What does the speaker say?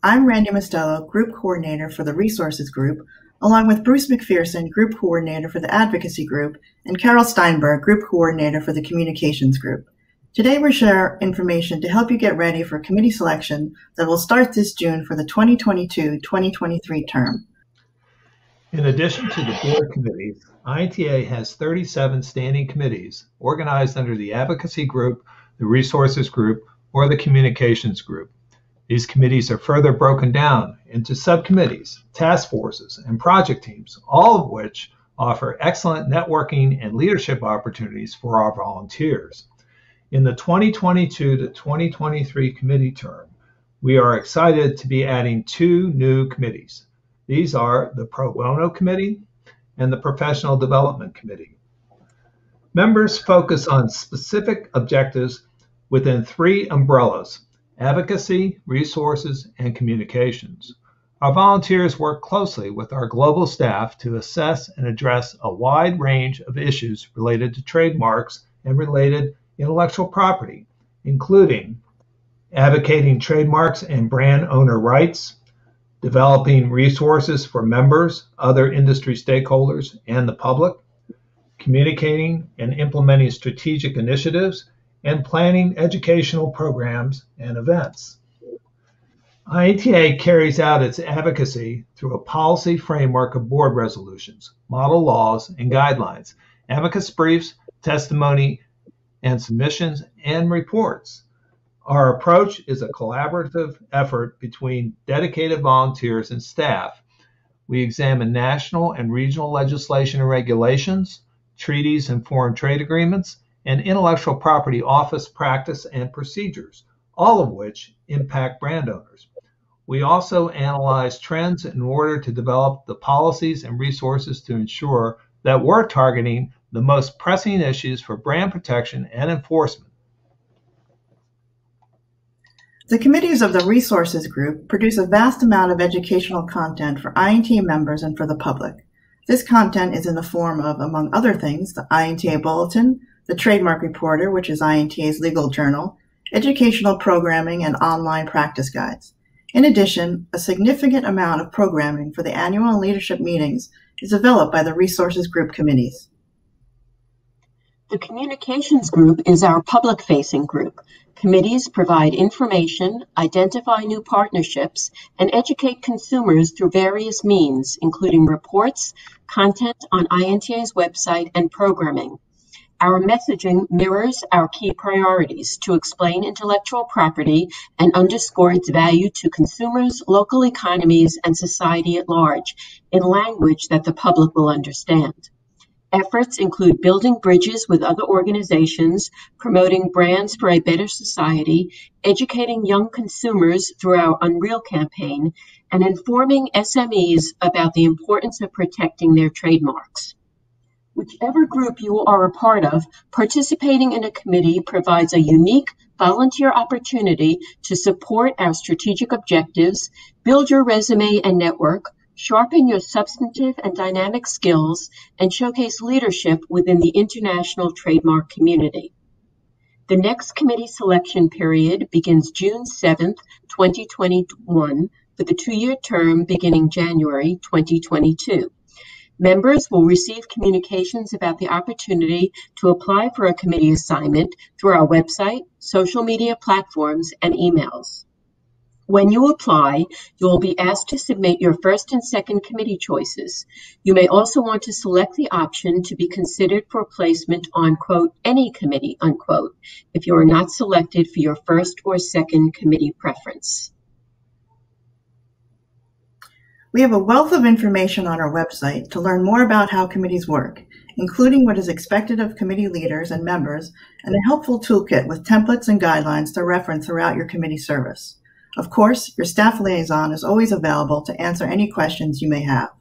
I'm Randy Mostello, Group Coordinator for the Resources Group, along with Bruce McPherson, Group Coordinator for the Advocacy Group, and Carol Steinberg, Group Coordinator for the Communications Group. Today we share information to help you get ready for committee selection that will start this June for the 2022-2023 term. In addition to the board committees, INTA has 37 standing committees organized under the Advocacy Group, the Resources Group, or the Communications Group. These committees are further broken down into subcommittees, task forces, and project teams, all of which offer excellent networking and leadership opportunities for our volunteers. In the 2022 to 2023 committee term, we are excited to be adding two new committees. These are the Pro Bono Committee and the Professional Development Committee. Members focus on specific objectives within three umbrellas: advocacy, resources, and communications. Our volunteers work closely with our global staff to assess and address a wide range of issues related to trademarks and related intellectual property, including advocating trademarks and brand owner rights, developing resources for members, other industry stakeholders, and the public, communicating and implementing strategic initiatives, and planning educational programs and events. INTA carries out its advocacy through a policy framework of board resolutions, model laws, and guidelines, advocacy briefs, testimony, and submissions, and reports. Our approach is a collaborative effort between dedicated volunteers and staff. We examine national and regional legislation and regulations, treaties and foreign trade agreements, and intellectual property office practice and procedures, all of which impact brand owners. We also analyze trends in order to develop the policies and resources to ensure that we're targeting the most pressing issues for brand protection and enforcement. The committees of the Resources Group produce a vast amount of educational content for INTA members and for the public. This content is in the form of, among other things, the INTA Bulletin, the Trademark Reporter, which is INTA's legal journal, educational programming, and online practice guides. In addition, a significant amount of programming for the annual leadership meetings is developed by the Resources Group committees. The Communications Group is our public-facing group. Committees provide information, identify new partnerships, and educate consumers through various means, including reports, content on INTA's website, and programming. Our messaging mirrors our key priorities to explain intellectual property and underscore its value to consumers, local economies, and society at large in language that the public will understand. Efforts include building bridges with other organizations, promoting brands for a better society, educating young consumers through our Unreal campaign, and informing SMEs about the importance of protecting their trademarks. Whichever group you are a part of, participating in a committee provides a unique volunteer opportunity to support our strategic objectives, build your resume and network, sharpen your substantive and dynamic skills, and showcase leadership within the international trademark community. The next committee selection period begins June 7th, 2021, for the two-year term beginning January 2022. Members will receive communications about the opportunity to apply for a committee assignment through our website, social media platforms, and emails. When you apply, you will be asked to submit your first and second committee choices. You may also want to select the option to be considered for placement on, quote, any committee, unquote, if you are not selected for your first or second committee preference. We have a wealth of information on our website to learn more about how committees work, including what is expected of committee leaders and members, and a helpful toolkit with templates and guidelines to reference throughout your committee service. Of course, your staff liaison is always available to answer any questions you may have.